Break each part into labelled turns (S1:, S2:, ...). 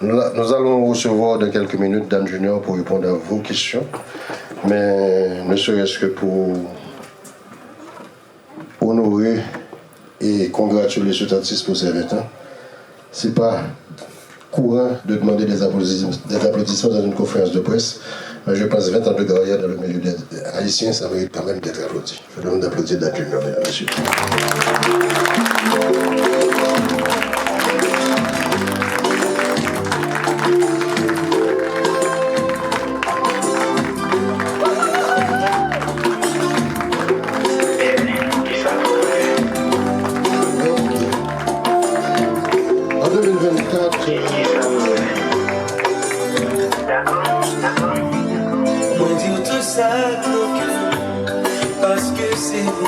S1: Nous allons recevoir dans quelques minutes Dan Junior pour répondre à vos questions. Mais ne serait-ce que pour honorer et congratuler cet artiste pour ses 20 ans. C'est pas courant de demander des applaudissements dans une conférence de presse, mais je pense 20 ans de carrière dans le milieu haïtien, ça mérite quand même d'être applaudi. Je demande d'applaudir Dan Junior, mesdames et messieurs.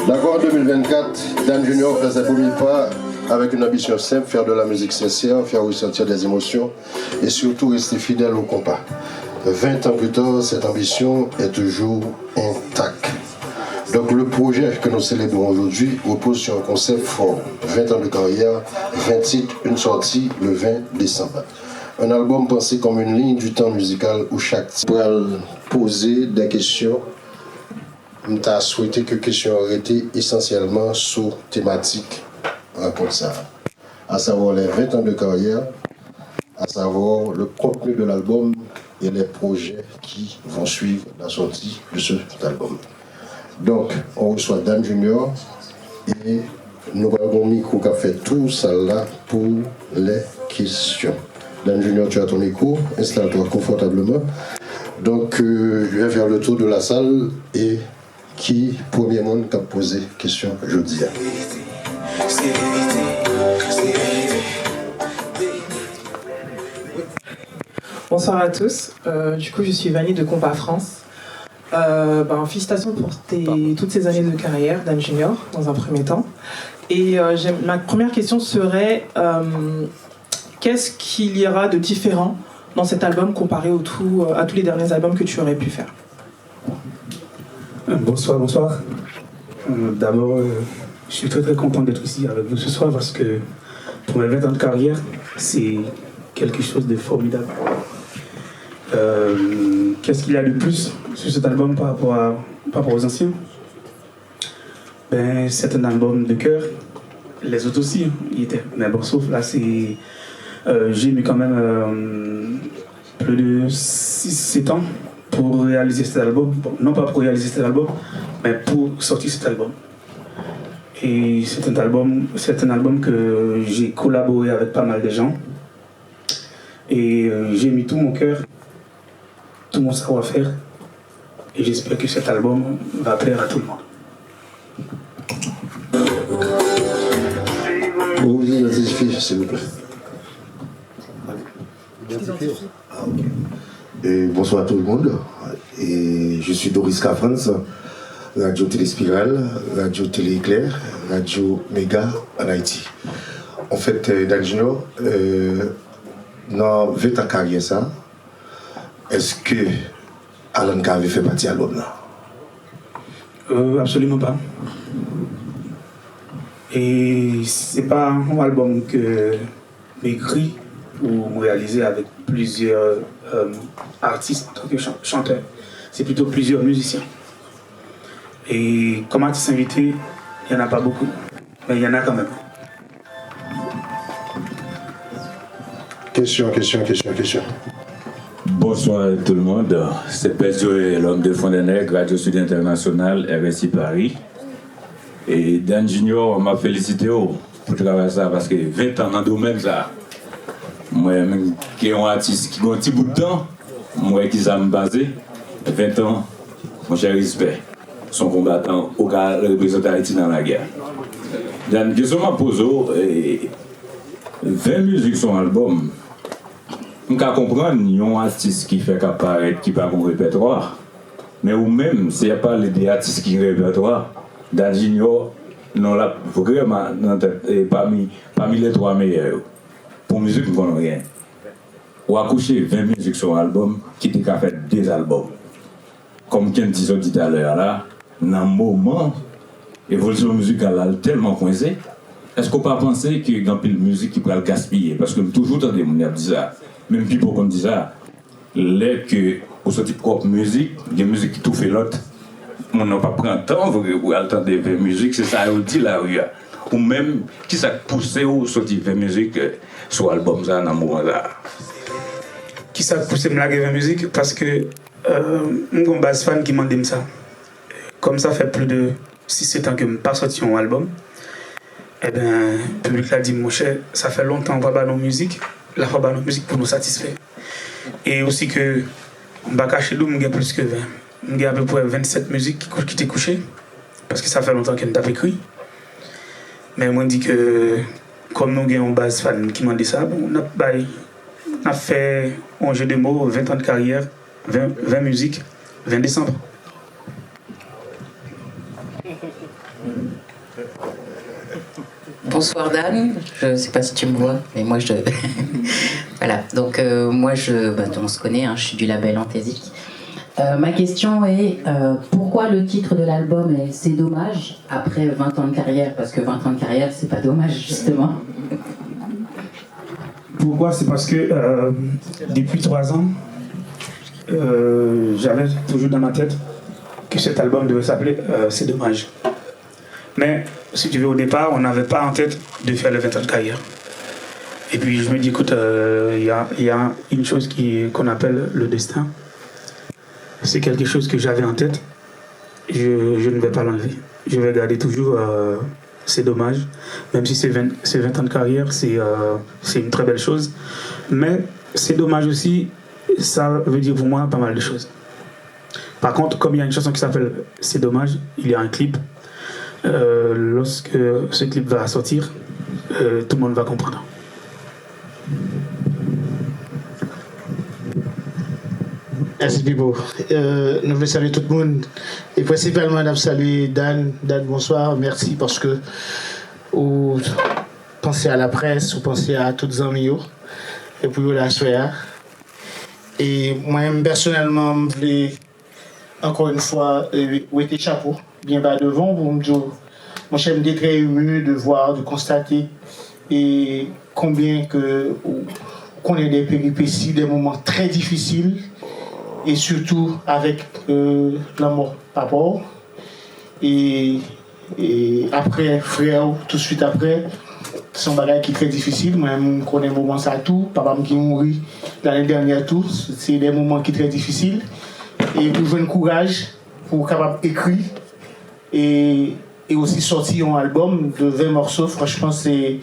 S1: D'accord, en 2024, Dan Junior fait ses premiers pas avec une ambition simple, faire de la musique sincère, faire ressentir des émotions et surtout rester fidèle au compas. 20 ans plus tard, cette ambition est toujours intacte. Donc le projet que nous célébrons aujourd'hui repose sur un concept fort. 20 ans de carrière, 20 titres, une sortie le 20 décembre. Un album pensé comme une ligne du temps musical où chaque titre pourrait poser des questions. Je souhaité que les questions auraient été essentiellement sur thématique rapport ça, à savoir les 20 ans de carrière, à savoir le contenu de l'album et les projets qui vont suivre la sortie de cet album. Donc, on reçoit Dan Junior et nous avons un micro qui a fait tout ça là pour les questions. Dan Junior, tu as ton micro, installe-toi confortablement. Donc, je vais faire le tour de la salle et qui, premièrement, a posé question jeudi.
S2: Bonsoir à tous. Du coup, je suis Vanille de Compas France. Félicitations pour toutes ces années de carrière, Dan Junior, dans un premier temps. Et ma première question serait qu'est-ce qu'il y aura de différent dans cet album comparé à tous les derniers albums que tu aurais pu faire?
S3: Bonsoir. D'abord, je suis très content d'être ici avec vous ce soir parce que pour mes 20 ans de carrière, c'est quelque chose de formidable. Qu'est-ce qu'il y a de plus sur cet album par rapport aux anciens? C'est un album de cœur. Les autres aussi, ils étaient. Mais bon, sauf là, j'ai mis quand même plus de 6-7 ans pour réaliser cet album. Bon, non pas pour réaliser cet album, mais pour sortir cet album. Et c'est un album que j'ai collaboré avec pas mal de gens. Et j'ai mis tout mon cœur, tout mon savoir-faire. Et j'espère que cet album va plaire à tout le monde.
S1: Vous vous identifiez, s'il vous plaît.
S4: Et bonsoir à tout le monde. Et je suis Doris Cafrance, Radio Téléspirale, Radio Télé Éclair, Radio Méga en Haïti. En fait, Dan Junior, dans 20 ans de carrière, ça, est-ce que Alan K avait fait partie de l'album là?
S3: Absolument pas. Et c'est pas un album que j'écris ou réalisé avec plusieurs artistes, chanteurs. C'est plutôt plusieurs musiciens. Et comme artiste invité, il n'y en a pas beaucoup, mais il y en a quand même.
S1: Question.
S5: Bonsoir tout le monde, c'est Pedro, l'homme de Fond des Nègres, Radio Sud International, RSI Paris. Et Dan Junior m'a félicité pour travailler ça parce que 20 ans dans le domaine ça. Moi, qui est un artiste qui a un petit bout de temps, moi qui ça me basé, 20 ans, mon cher respect, son combattant au cas représenter Haïti dans la guerre. Dan, question m'a posé, 20 musiques sur un album. Je peux comprendre, il y a un artiste qui fait apparaître, qui n'a pas un répertoire. Mais ou même, s'il n'y a pas des artistes qui ont un répertoire, Dan Junior, non, là, vraiment, parmi les 3 meilleurs. Pour musique, nous ne connaissons rien. Ou accoucher 20 musiques sur un album qui t'a fait 2 albums. Comme Ken disait tout à l'heure, là, dans un moment, l'évolution musicale est tellement coincée, est-ce qu'on peut penser qu'il y a une musique qui peut le gaspiller? Parce que toujours entendu mon dire ça, même people comme dit ça, les que au sorti propre musique, il y a une musique qui tout fait l'autre. On n'a pas pris un temps pour entendre des musique, c'est ça on dit là ou même qui ça poussé au sorti de musique sur album ça dans moment là.
S3: Qui ça poussé me la musique parce que mon base fan qui m'a dit ça. Comme ça fait plus de 6-7 ans que je n'ai pas sorti un album. Eh bien, le public l'a dit, mon cher, ça fait longtemps qu'on va nos musiques, la fois nos musiques pour nous satisfaire. Et aussi que, je ne vais pas cacher l'eau, j'ai plus que 20. J'ai à peu près 27 musiques qui étaient couchées, parce que ça fait longtemps que je n'ai pas écrit. Mais moi, je dis que, comme nous avons une base fan qui m'a dit ça, bon, on a fait un jeu de mots, 20 ans de carrière, 20 musiques, 20 décembre.
S6: Bonsoir Dan, je ne sais pas si tu me vois, mais moi je... voilà, donc moi on se connaît, hein, je suis du label Anthésique. Ma question est, pourquoi le titre de l'album est « C'est dommage » après 20 ans de carrière? Parce que 20 ans de carrière, c'est pas dommage, justement.
S3: Pourquoi? C'est parce que depuis 3 ans, j'avais toujours dans ma tête que cet album devait s'appeler « C'est dommage ». Mais, si tu veux, au départ, on n'avait pas en tête de faire le 20 ans de carrière. Et puis, je me dis, écoute, il y a une chose qu'on appelle le destin. C'est quelque chose que j'avais en tête. Je ne vais pas l'enlever. Je vais garder toujours, c'est dommage. Même si c'est 20 ans de carrière, c'est une très belle chose. Mais c'est dommage aussi, ça veut dire pour moi pas mal de choses. Par contre, comme il y a une chanson qui s'appelle « C'est dommage », il y a un clip. Lorsque ce clip va sortir, tout le monde va comprendre.
S7: Merci Bibo. Nous voulons saluer tout le monde et principalement nous saluer Dan. Dan, bonsoir, merci parce que vous pensez à la presse, vous pensez à toutes les amis et puis la soirée. Et moi personnellement, je voulais encore une fois où était chapeau bien bas devant pour me dire, moi j'aime être très ému de voir, de constater et combien qu'on ait des péripéties, des moments très difficiles et surtout avec la mort papa et après frère tout de suite après c'est un bagage qui est très difficile. Moi je connais un moment ça tout, papa qui mourit l'année dernière tout, c'est des moments qui sont très difficiles et pour jouer le courage pour capable d'écrire et aussi sortir un album de 20 morceaux, franchement c'est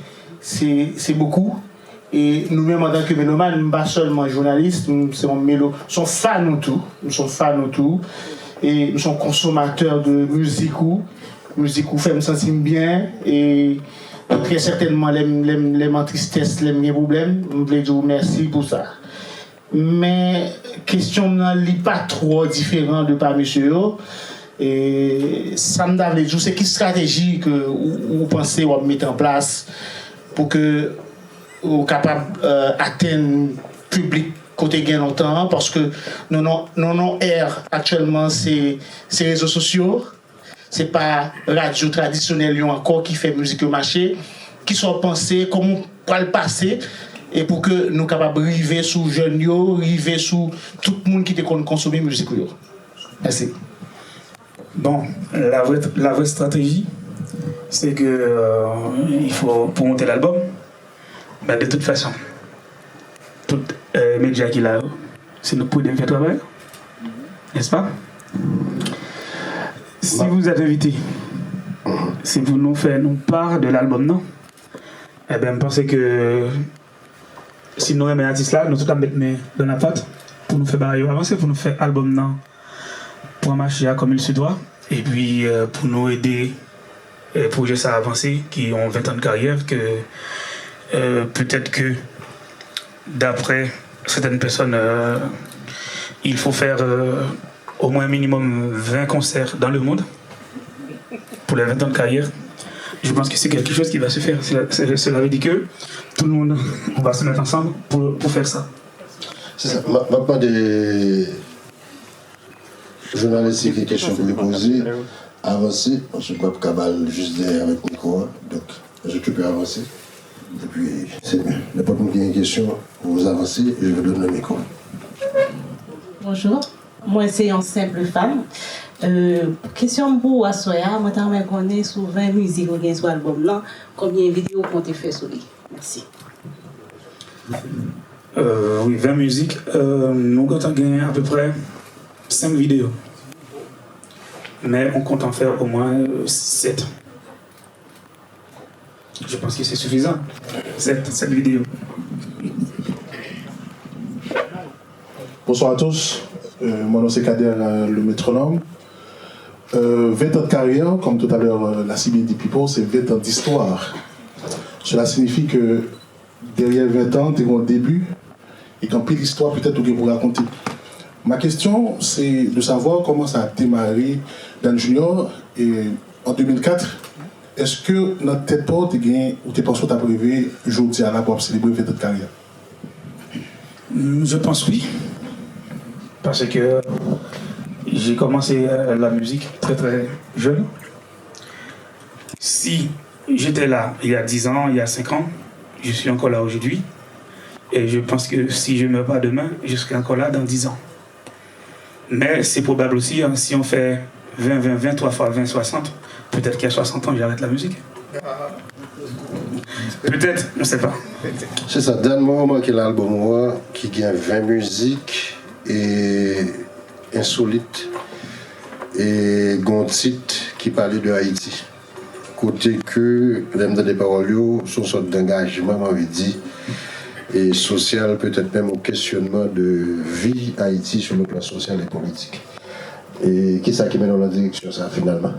S7: beaucoup. Et nous-mêmes en tant que mélomanes, pas seulement journalistes, nous sommes fans de tout, et nous sommes consommateurs de musique où fait me sentir bien et très certainement les tristesse, les problèmes, je voulais dire merci pour ça. Mais question n'est pas trop différente de par monsieur. Et ça me donne c'est quelle stratégie que vous pensez ou mettre en place pour que vous soyez capable d'atteindre le public côté gain longtemps parce que non air actuellement c'est réseaux sociaux, c'est pas radio traditionnelle encore qui fait musique au marché, qui sont pensés comment pour le passer et pour que nous capables arriver sous jeunes arriver sous tout le monde qui te consommer musique. Merci.
S3: Bon, la vraie stratégie, c'est que il faut pour monter l'album, ben de toute façon, tout média qu'il a, c'est nous pour faire travail, n'est-ce pas? Si vous êtes invité, si vous nous faites nous part de l'album, non? Eh bien, je pense que si nous aimons l'artiste là, nous allons mettre dans la patte pour nous faire avancer, pour nous faire album, non? Pour marcher comme il se doit et puis pour nous aider projet ça avancer qui ont 20 ans de carrière que peut-être que d'après certaines personnes il faut faire au moins minimum 20 concerts dans le monde pour les 20 ans de carrière. Je pense que c'est quelque chose qui va se faire. Cela veut dire que tout le monde on va se mettre ensemble pour faire ça.
S1: C'est ça. Maintenant des journalistes qui ont des questions pour me poser, avancer, je ne peux pas juste derrière avec le micro. Donc, je que tu peux avancer. Et puis, c'est bien. N'importe qui a une question, vous avancez et je vous donne le micro.
S8: Bonjour, moi c'est une simple femme. Question pour Assoya, moi je connais sur 20 musiques ou bien sur l'album là, combien de vidéos qu'on a fait sur lui? Merci.
S3: Oui, 20 musiques. Nous comptons gagner à peu près 5 vidéos. Mais on compte en faire au moins 7. Je pense que c'est suffisant. 7 vidéos.
S9: Bonsoir à tous. Mon nom c'est Kader le métronome. 20 ans de carrière, comme tout à l'heure la CB dit Pipo, c'est 20 ans d'histoire. Cela signifie que derrière 20 ans, tu es au début et qu'en pile l'histoire peut-être que vous raconter. Ma question, c'est de savoir comment ça a démarré Dan Junior et en 2004. Est-ce que notre tête porte ou tu penses que tu as prévu aujourd'hui à la pour célébrer 20 ans de carrière?
S3: Je pense oui. Parce que j'ai commencé la musique très très jeune. Si j'étais là il y a 10 ans, il y a 5 ans, je suis encore là aujourd'hui. Et je pense que si je ne meurs pas demain, je serai encore là dans 10 ans. Mais c'est probable aussi, hein, si on fait 20, 3 fois 20, 60, peut-être qu'il y a 60 ans, j'arrête la musique. Peut-être, on ne sait pas.
S1: C'est ça, donne-moi remarquer l'album qui gagne 20 musiques et insolites et gontites qui parlait de Haïti. Côté que, même dans des paroles, sont une sorte d'engagement, on avait dit, et social, peut-être même au questionnement de vie Haïti sur le plan social et politique. Et qui ça qui mène dans la direction, ça, finalement?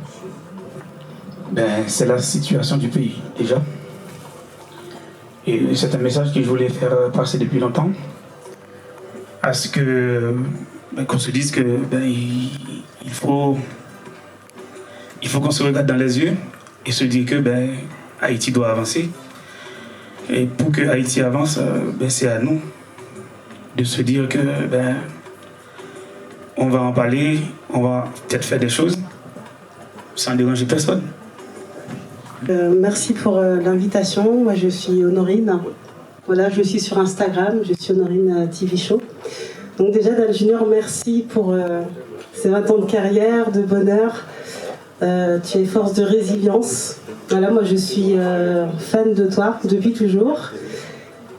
S3: C'est la situation du pays, déjà. Et c'est un message que je voulais faire passer depuis longtemps. À ce que, qu'on se dise que il faut qu'on se regarde dans les yeux et se dire que Haïti doit avancer. Et pour que Haïti avance, c'est à nous de se dire que on va en parler, on va peut-être faire des choses sans déranger personne.
S10: Merci pour l'invitation. Moi, je suis Honorine. Voilà, je suis sur Instagram. Je suis Honorine TV Show. Donc déjà, Dan Junior, merci pour ces 20 ans de carrière, de bonheur. Tu es force de résilience. Voilà, moi, je suis fan de toi depuis toujours.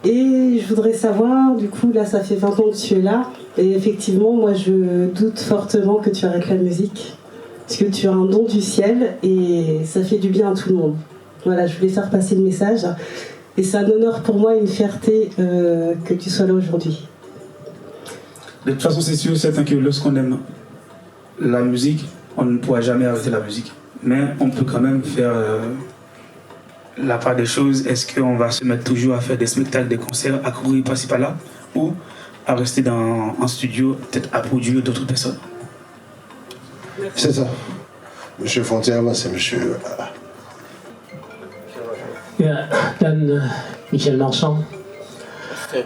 S10: Et je voudrais savoir, du coup, là, ça fait 20 ans que tu es là. Et effectivement, moi, je doute fortement que tu arrêtes la musique. Parce que tu as un don du ciel et ça fait du bien à tout le monde. Voilà, je voulais faire passer le message. Et c'est un honneur pour moi et une fierté que tu sois là aujourd'hui.
S3: De toute façon, c'est sûr, certain que lorsqu'on aime la musique, on ne pourra jamais arrêter la musique. Mais on peut quand même faire la part des choses. Est-ce qu'on va se mettre toujours à faire des spectacles, des concerts, à courir par-ci par-là, ou à rester en studio, peut-être à produire d'autres personnes?
S1: C'est ça. Monsieur Fontière, c'est monsieur.
S11: Dan Michel Marchand.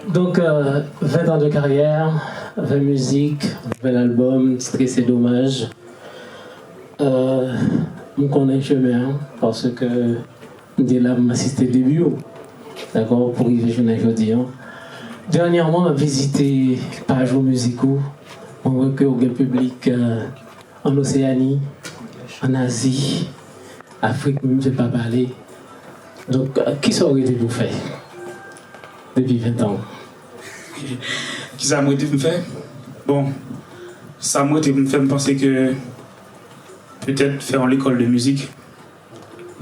S11: Donc, 20 ans de carrière, 20 musiques, un bel album, c'est dommage. On connaît chemin parce que dès là, je assisté au début, d'accord, pour y venir aujourd'hui. Dernièrement, on a visité pages musicaux, on voit que le public en Océanie, en Asie, Afrique, même je ne vais pas parler. Donc, qui ça aurait été pour faire depuis 20 ans?
S3: Qui ça aurait été pour faire? Bon, ça m'a été pour me faire penser que peut-être faire l'école de musique,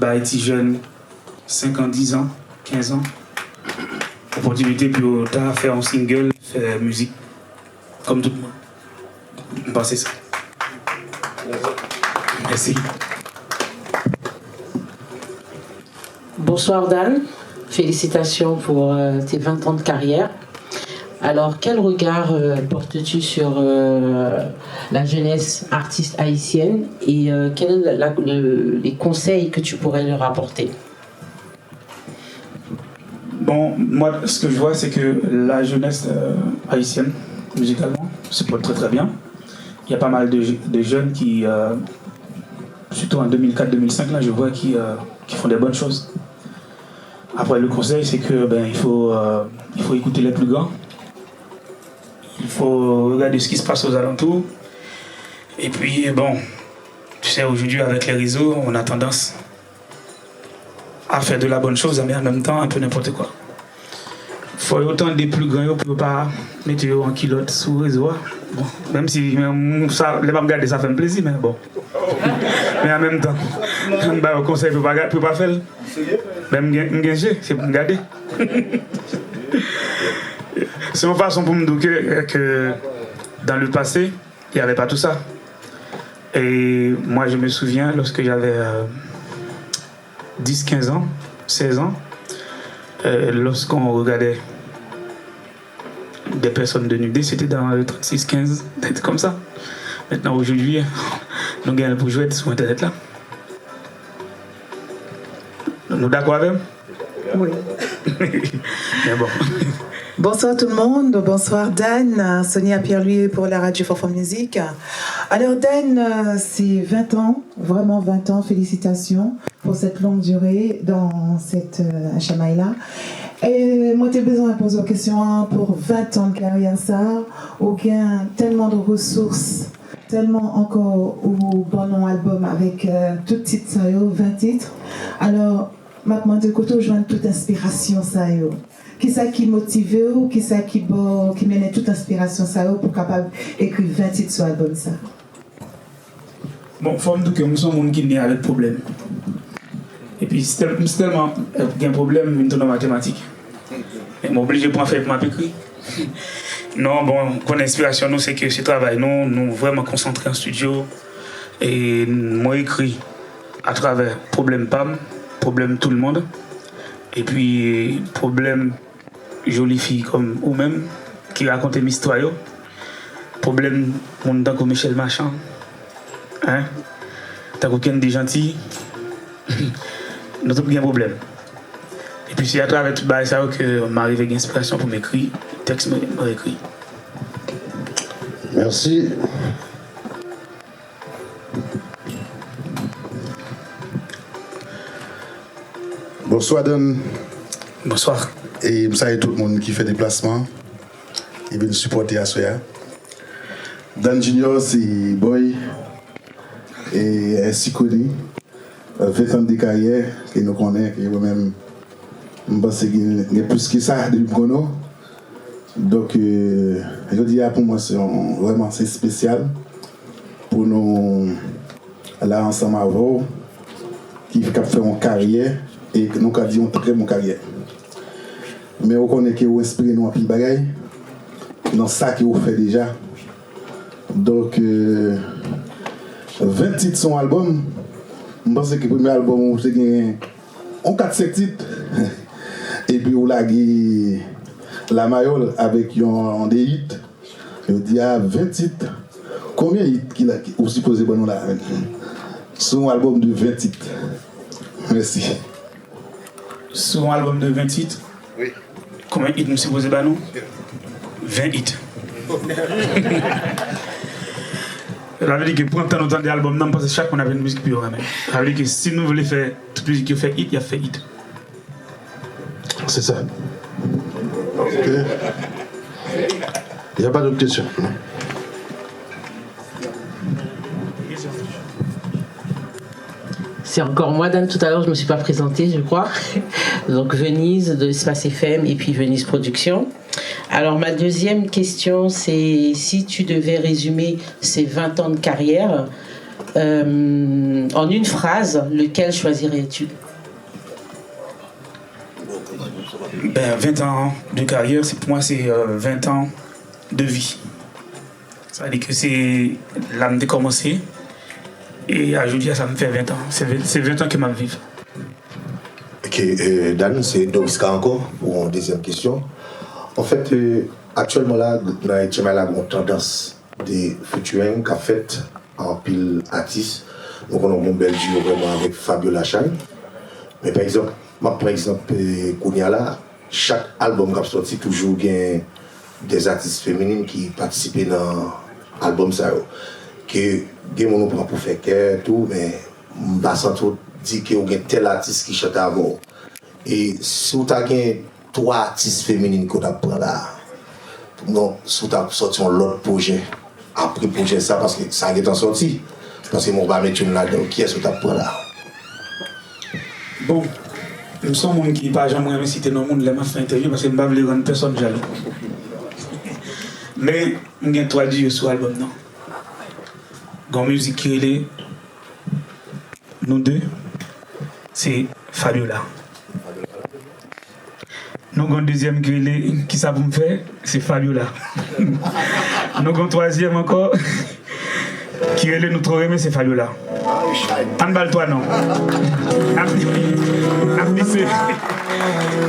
S3: être jeune, 5 ans, 10 ans, 15 ans, opportunité pour faire un single, faire musique, comme tout le monde. Je pense que c'est ça. Merci.
S8: Bonsoir Dan, félicitations pour tes 20 ans de carrière. Alors, quel regard portes-tu sur la jeunesse artiste haïtienne et quels sont les conseils que tu pourrais leur apporter?
S3: Bon, moi, ce que je vois, c'est que la jeunesse haïtienne, musicalement, se porte très très bien. Il y a pas mal de jeunes qui, surtout en 2004-2005, là, je vois qui font des bonnes choses. Après, le conseil, c'est que il faut écouter les plus grands. Il faut regarder ce qui se passe aux alentours. Et puis, tu sais, aujourd'hui, avec les réseaux, on a tendance à faire de la bonne chose, mais en même temps, un peu n'importe quoi. Il faut autant des plus grands pour ne pas mettre en culotte sous le réseau. Bon, même si ça, les pas regarder, ça fait un plaisir, mais bon. Mais en même temps, le conseil ne peut pas faire. Même engager, c'est pour me garder. C'est une façon pour me dire que dans le passé, il n'y avait pas tout ça. Et moi, je me souviens, lorsque j'avais 10, 15 ans, 16 ans, lorsqu'on regardait des personnes dénudées, c'était dans le 36-15, comme ça. Maintenant, aujourd'hui, nous gagnons pour jouer sur Internet là. Nous d'accord avec?
S12: Oui.
S3: Mais bon.
S12: Bonsoir tout le monde, bonsoir Dan, Sonia Pierre-Louis pour la Radio Forfort Musique. Alors Dan, c'est 20 ans, vraiment 20 ans, félicitations pour cette longue durée dans cette HMI-là. Et moi, j'ai besoin de poser une question pour 20 ans de carrière, ça, aucun tellement de ressources, tellement encore au bon album avec tout titre, ça, 20 titres. Alors, maintenant, de côté, je vois toute inspiration, ça, qui ça qui motive ou qui ça qui mène toute inspiration ça pour capable écrire 20 titres sur l'album ça.
S3: Bon, faut me dire que nous sommes monde qui naît avec problème. Et puis c'est tellement un problème une tonne mathématique. Mais m'oblige pour faire ma écrit. Non, bon, qu'on inspiration nous c'est que ce travail nous vraiment concentrés en studio et moi écrit à travers problème PAM, problème tout le monde et puis problème jolie fille comme vous-même qui raconte mes histoires. Problème, mon tant que Michel Marchand. Hein? T'as aucun des gentils. Nous avons un problème. Et puis c'est à travers tout ça que m'arrive avec l'inspiration pour m'écrire. Texte m'écrit.
S1: Merci.
S13: Bonsoir Dan.
S3: Bonsoir.
S13: Et vous savez tout le monde qui fait des déplacements, il vient nous supporter à Soya. Dan Junior, c'est boy et ainsi connu. 20 ans de carrière que nous connaissons, que moi-même, je pense qu'il y a plus que ça depuis Bruno. Donc, je dis pour moi, c'est vraiment spécial pour nous là ensemble avant, qui fait une carrière et que nous avons dit une très bonne carrière. Mais on connaît que vous inspirez nous un peu de bagaille dans ça que vous faites déjà. Donc, 20 titres son album. Je pense que le premier album, c'est un 4-5 titres. Et puis, on a la Mayole avec un des hits. Je dis, 20 titres. Combien de hits qu'il a supposé bon là? Son album de 20 titres. Merci.
S3: Son album de 20 titres?
S13: Oui.
S3: Combien de hits nous supposé bah non? 20 hits. Ça veut dire que pour entendre autant d'albums, non, parce que chaque fois on avait une musique pure. Ça veut dire que si nous voulons faire toute musique qui fait hit, il y a fait hit.
S1: C'est ça. Ok. Il n'y a pas d'autres questions.
S8: C'est encore moi, Dan, tout à l'heure, je ne me suis pas présentée, je crois. Donc, Venise, de Espace FM, et puis Venise Productions. Alors, ma deuxième question, c'est si tu devais résumer ces 20 ans de carrière, en une phrase, lequel choisirais-tu?
S3: 20 ans de carrière, pour moi, c'est 20 ans de vie. Ça veut dire que c'est l'âme de commencer. Et aujourd'hui, ça me fait 20 ans. C'est 20 ans que je vis.
S4: Ok, Dan, c'est Doriska encore pour une deuxième question. En fait, actuellement là, dans les une tendance des featuring qu'a fait en pile artistes. Donc on a un bel duo vraiment avec Fabio Lachagne. Mais par exemple, Kounia, chaque album qui a sorti toujours gain des artistes féminines qui participent dans l'album ça. Que on prend pour faire cœur tout, mais je ne tout dire qu'il y a tel artiste qui chante avant. Et si vous avez 3 artistes féminines qu'on a pris là, non, si vous avez sorti l'autre projet, après le projet ça, parce que ça est en sorti, parce que mon va mettre une là-dedans, qui est-ce que tu as pris là?
S3: Bon, je suis un monde qui n'est pas jamais cité dans le monde, je fait interview parce que je ne veux pas rendre personne jaloux. Mais je vais traduire sur l'album. La musique qui est nous deux, c'est Fabiola. Nous avons un deuxième qui ça pour me faire, c'est Fabiola. Nous avons un troisième encore qui est nous trop aimé, c'est Fabiola. En bas toi non.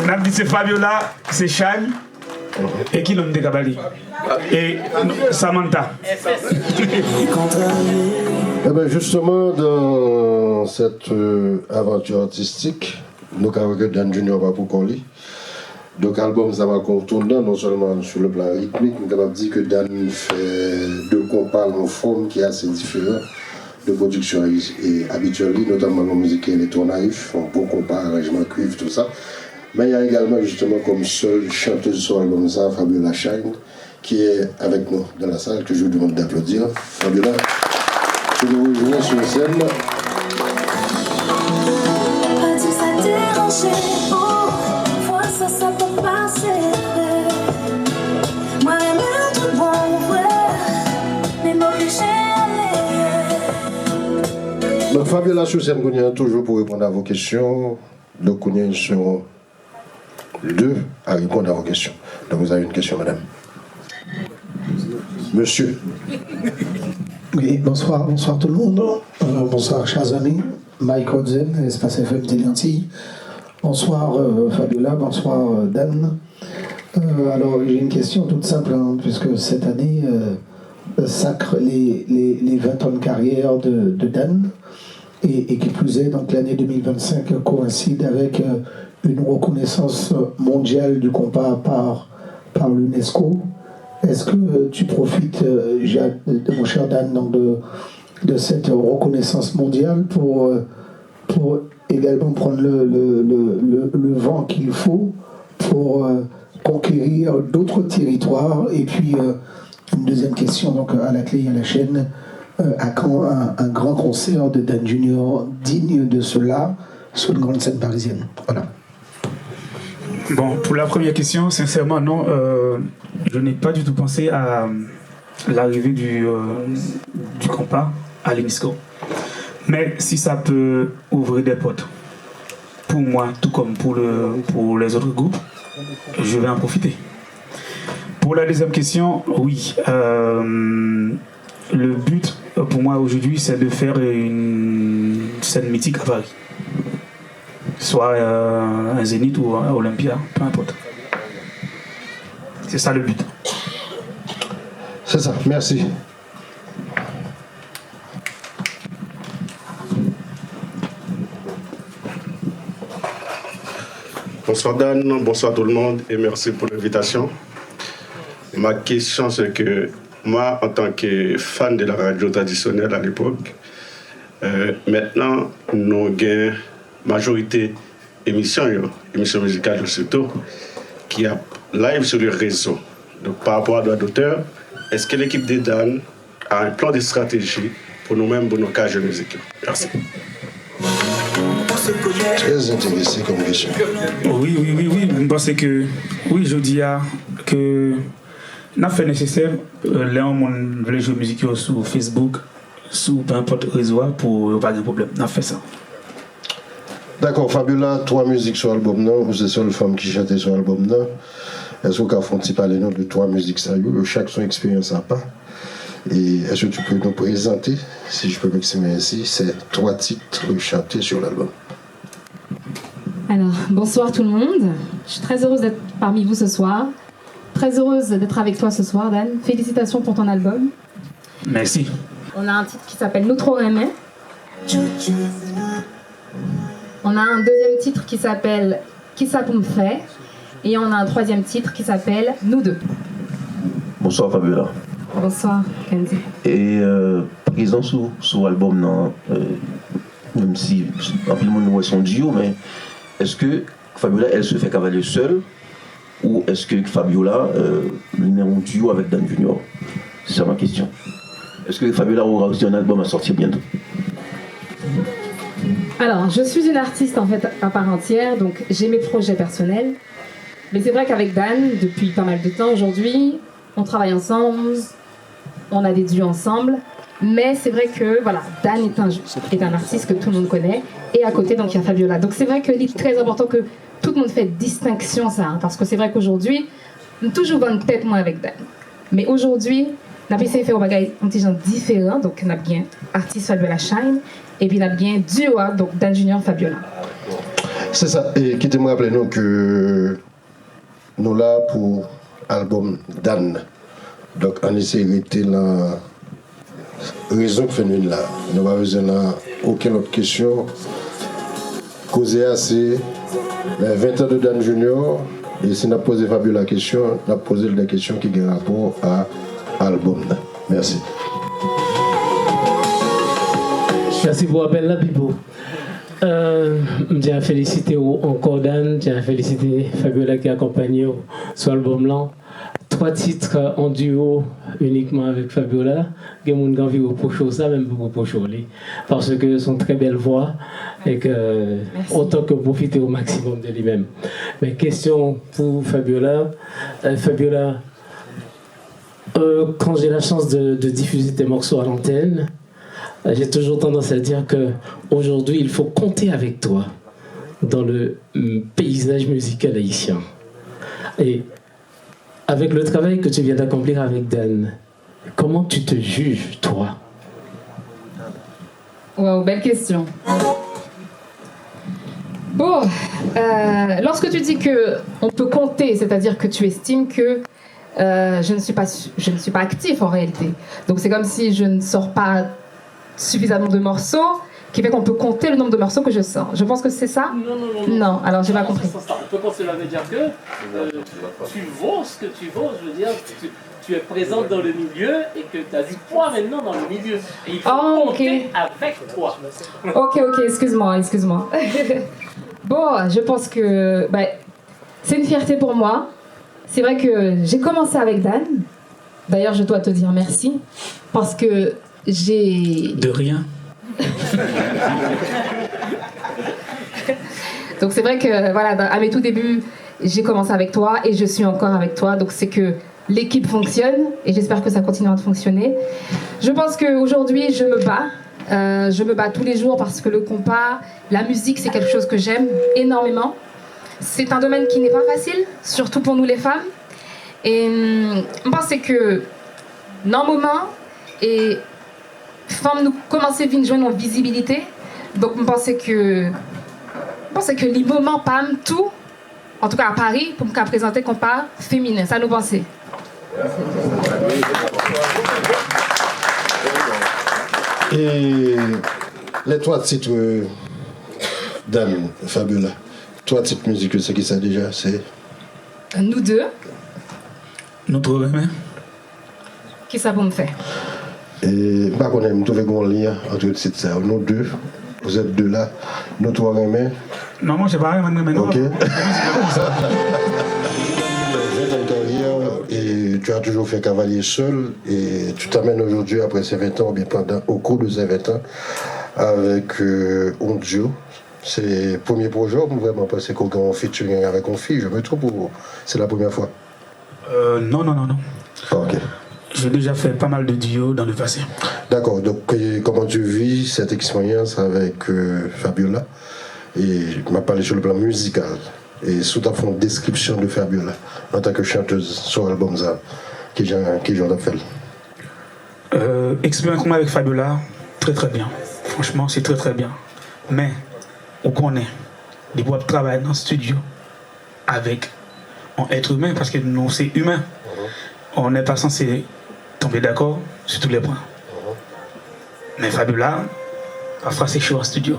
S3: N'a dit c'est Fabiola, c'est Shine et qui l'ont décabali. Et Samantha.
S1: Eh bien justement, dans cette aventure artistique, nous avons que Dan Junior va pour coller. Donc l'album ça va contourner non seulement sur le plan rythmique, mais on dire que Dan fait 2 compas en forme qui est assez différent de production et habituelle, notamment en musique électronique, en bon compas, arrangement cuivre, tout ça. Mais il y a également justement comme seule chanteuse sur l'album ça, Fabiola Shine, qui est avec nous dans la salle, que je vous demande d'applaudir. Fabiola, tu nous rejoins sur la scène.
S14: As-tu ça déranger? Fois ça peut passer. Moi, j'aime tout bon, mais m'obliger à aller.
S1: Donc Fabiola sur scène, toujours pour répondre à vos questions. Donc ils sont 2 à répondre à vos questions. Donc vous avez une question, madame. Monsieur.
S15: Oui, bonsoir tout le monde. Bonsoir chers amis. Mike Odzen, Espace FM des Lentilles. Bonsoir Fabiola, bonsoir Dan. Alors j'ai une question toute simple, hein, puisque cette année sacre les 20 ans de carrière de Dan, et qui plus est, donc l'année 2025 coïncide avec une reconnaissance mondiale du compas par l'UNESCO. Est-ce que tu profites, mon cher Dan, donc de cette reconnaissance mondiale pour également prendre le vent qu'il faut pour conquérir d'autres territoires? Et puis, une deuxième question, donc à la clé et à la chaîne, à quand un grand concert de Dan Junior digne de cela sur une grande scène parisienne? Voilà.
S3: Bon, pour la première question, sincèrement, non, je n'ai pas du tout pensé à l'arrivée du compas à l'UNESCO. Mais si ça peut ouvrir des portes, pour moi, tout comme pour les autres groupes, je vais en profiter. Pour la deuxième question, oui. Le but, pour moi, aujourd'hui, c'est de faire une scène mythique à Paris. Soit un Zénith ou un Olympia, peu importe. C'est ça le but.
S1: C'est ça, merci.
S13: Bonsoir Dan, bonsoir tout le monde et merci pour l'invitation. Ma question c'est que moi en tant que fan de la radio traditionnelle à l'époque, maintenant nous avons majorité émission musicale surtout qui a live sur le réseau. Donc par rapport à droit d'auteur, est-ce que l'équipe de Dan a un plan de stratégie pour nous-mêmes, pour nos cages de musique? Merci.
S1: Très intéressé comme question.
S3: Oui. Je pense que oui, je dis que n'a fait nécessaire là on veut jouer musique sur Facebook, sur peu importe réseau pour pas de problème. N'a fait ça.
S1: D'accord, Fabiola, 3 musiques sur l'album, non? Vous êtes seule femme qui chantait sur l'album, non? Est-ce que vous pouvez parler de 3 musiques sérieuses, chaque son expérience à part? Et est-ce que tu peux nous présenter, si je peux m'exprimer ainsi, ces 3 titres chantés sur l'album?
S16: Alors, bonsoir tout le monde. Je suis très heureuse d'être parmi vous ce soir. Très heureuse d'être avec toi ce soir, Dan. Félicitations pour ton album.
S3: Merci.
S16: On a un titre qui s'appelle Nous trop aimés. On a un deuxième titre qui s'appelle Qui ça pour me fait. Et on a un troisième titre qui s'appelle Nous deux.
S17: Bonsoir Fabiola.
S16: Bonsoir Kenzie.
S17: Et présent sur l'album, non, même si en plus le monde son duo, mais est-ce que Fabiola, elle se fait cavalier seule ou est-ce que Fabiola est en duo avec Dan Junior? C'est ça ma question. Est-ce que Fabiola aura aussi un album à sortir bientôt?
S16: Alors, je suis une artiste en fait à part entière, donc j'ai mes projets personnels. Mais c'est vrai qu'avec Dan, depuis pas mal de temps aujourd'hui, on travaille ensemble, on a des duos ensemble. Mais c'est vrai que voilà, Dan est un artiste que tout le monde connaît. Et à côté, donc il y a Fabiola. Donc c'est vrai que c'est très important que tout le monde fait distinction ça. Hein, parce que c'est vrai qu'aujourd'hui, on a toujours une tête moi avec Dan. Mais aujourd'hui, on a essayé de faire un petit genre différent. Donc on a bien artiste Fabiola Shine. Et puis on a bien duo, donc Dan Junior, Fabiola.
S1: C'est ça. Et qui me rappeler nous que nous là pour l'album Dan. Donc on essaie de rester là. Raison que fait nous là. Nous n'avons besoin aucune autre question. Causer assez les 20 ans de Dan Junior. Et si nous avons posé Fabiola la question, nous avons posé des questions qui ont rapport à l'album. Merci.
S11: Merci pour l'appel là, Bibo. Je tiens à féliciter encore Dan, je tiens à féliciter Fabiola qui a accompagné sur l'album là. 3 titres en duo uniquement avec Fabiola. Il y a des gens qui ont envie de reprocher ça, même pour reprocher parce que son très belle voix et que autant que profiter au maximum de lui-même. Mais question pour Fabiola. Fabiola, quand j'ai la chance de diffuser tes morceaux à l'antenne, j'ai toujours tendance à dire qu'aujourd'hui, il faut compter avec toi dans le paysage musical haïtien. Et avec le travail que tu viens d'accomplir avec Dan, comment tu te juges, toi?
S16: Wow, belle question. Bon, lorsque tu dis qu'on peut compter, c'est-à-dire que tu estimes que je ne suis pas actif en réalité. Donc c'est comme si je ne sors pas suffisamment de morceaux, qui fait qu'on peut compter le nombre de morceaux que je sors. Je pense que c'est ça? Non, alors j'ai pas compris.
S18: On peut penser, cela veut dire que tu vaux ce que tu vaux, je veux dire, tu es présente dans le milieu et que tu as du poids maintenant dans le milieu. Et il faut compter avec toi.
S16: Ok, excuse-moi. Bon, je pense que c'est une fierté pour moi. C'est vrai que j'ai commencé avec Dan. D'ailleurs, je dois te dire merci parce que j'ai...
S3: De rien.
S16: Donc c'est vrai que voilà, à mes tout débuts, j'ai commencé avec toi et je suis encore avec toi. Donc c'est que l'équipe fonctionne et j'espère que ça continuera de fonctionner. Je pense qu'aujourd'hui, je me bats. Je me bats tous les jours parce que le compas, la musique, c'est quelque chose que j'aime énormément. C'est un domaine qui n'est pas facile, surtout pour nous les femmes. Et je pense que dans le moment, et femmes nous commencer à venir une visibilité. Donc je pense que les moments pam tout, en tout cas à Paris, pour me présenter comme pas féminin. Ça nous pensait.
S1: Et les 3 titres Dan, Fabiola, 3 titres musicaux, c'est qui ça déjà? C'est
S16: nous deux.
S3: Notre main.
S16: Qui ça pour me faire?
S1: Et bah on aime trouver un lien entre les titres. Nous deux, vous êtes deux là, nous 3 remets.
S3: Non, moi je sais pas, maintenant.
S1: Ok. 20 ans de carrière et tu as toujours fait cavalier seul et tu t'amènes aujourd'hui après ces 20 ans, ou bien au cours de ces 20 ans, avec un duo. C'est le premier projet, vraiment parce qu'on featuring avec une fille, je me trompe ou c'est la première fois?
S3: Non.
S1: Ok.
S3: J'ai déjà fait pas mal de duos dans le passé.
S1: D'accord, donc comment tu vis cette expérience avec Fabiola? Et je m'ai parlé sur le plan musical. Et sous ta fond description de Fabiola en tant que chanteuse sur l'album ça, qui j'en appelle.
S3: Expérience avec Fabiola, très très bien. Franchement, c'est très très bien. Mais, on connaît des boîtes de travail dans le studio avec un être humain, parce que nous, c'est humain. On n'est pas censé tomber d'accord sur tous les points. Mais Fabiola, parfois c'est chaud en studio.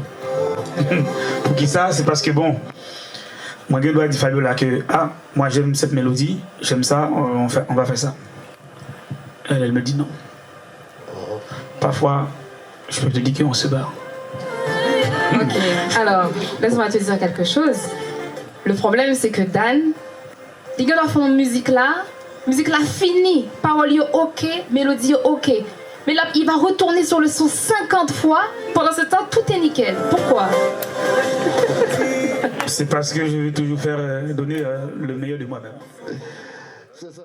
S3: Pour qui ça? C'est parce que bon, moi je dois dire Fabiola que moi j'aime cette mélodie, j'aime ça, on va faire ça. Elle me dit non. Parfois, je peux te dire qu'on se bat.
S16: Ok, alors laisse-moi te dire quelque chose. Le problème, c'est que Dan, il va faire une musique là finie, parole ok, mélodie ok. Mais là, il va retourner sur le son 50 fois. Pendant ce temps, tout est nickel. Pourquoi?
S3: C'est parce que je veux toujours donner le meilleur de moi-même.
S1: C'est ça.